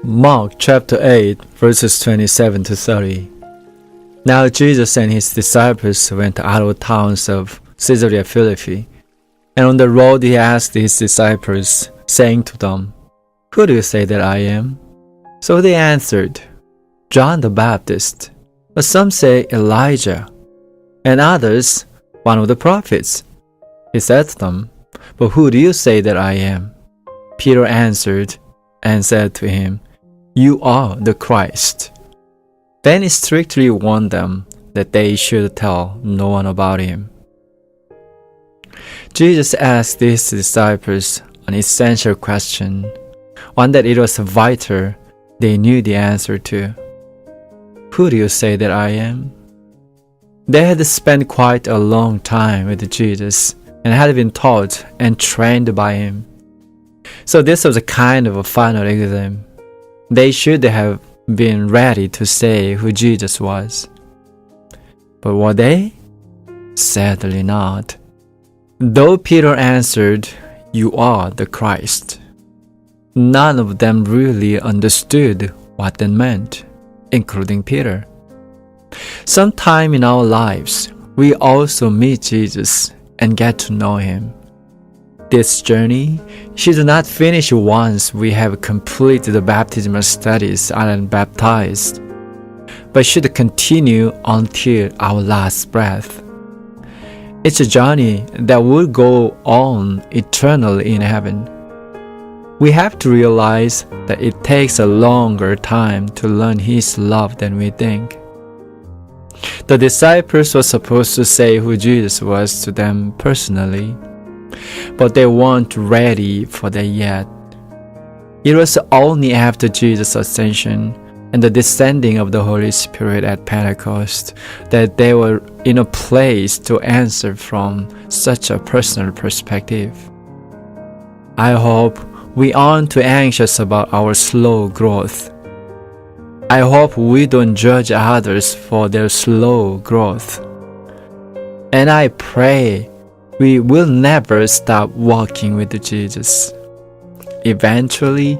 Mark chapter 8, verses 27 to 30. Now Jesus and his disciples went out of towns of Caesarea Philippi, and on the road he asked his disciples, saying to them, "Who do you say that I am?" So they answered, "John the Baptist, but some say Elijah, and others, one of the prophets." He said to them, "But who do you say that I am?" Peter answered and said to him, "You are the Christ." Then he strictly warned them that they should tell no one about him. Jesus asked his disciples an essential question, one that it was vital they knew the answer to. "Who do you say that I am?" They had spent quite a long time with Jesus and had been taught and trained by him. So this was a kind of a final exam. They should have been ready to say who Jesus was. But were they? Sadly not. Though Peter answered, "You are the Christ," none of them really understood what that meant, including Peter. Sometime in our lives, we also meet Jesus and get to know him. This journey should not finish once we have completed the baptismal studies and baptized, but should continue until our last breath. It's a journey that will go on eternally in heaven. We have to realize that it takes a longer time to learn His love than we think. The disciples were supposed to say who Jesus was to them personally, but they weren't ready for that yet. It was only after Jesus' ascension and the descending of the Holy Spirit at Pentecost that they were in a place to answer from such a personal perspective. I hope we aren't too anxious about our slow growth. I hope we don't judge others for their slow growth. And I pray we will never stop walking with Jesus. Eventually,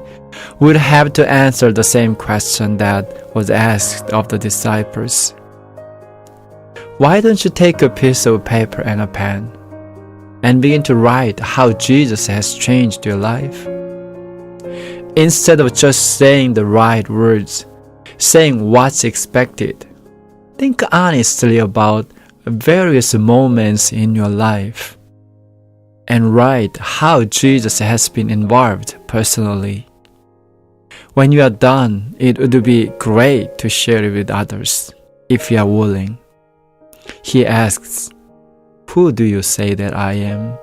we'll have to answer the same question that was asked of the disciples. Why don't you take a piece of paper and a pen and begin to write how Jesus has changed your life? Instead of just saying the right words, saying what's expected, think honestly about various moments in your life and write how Jesus has been involved personally. When you are done, it would be great to share it with others if you are willing. He asks, "Who do you say that I am?"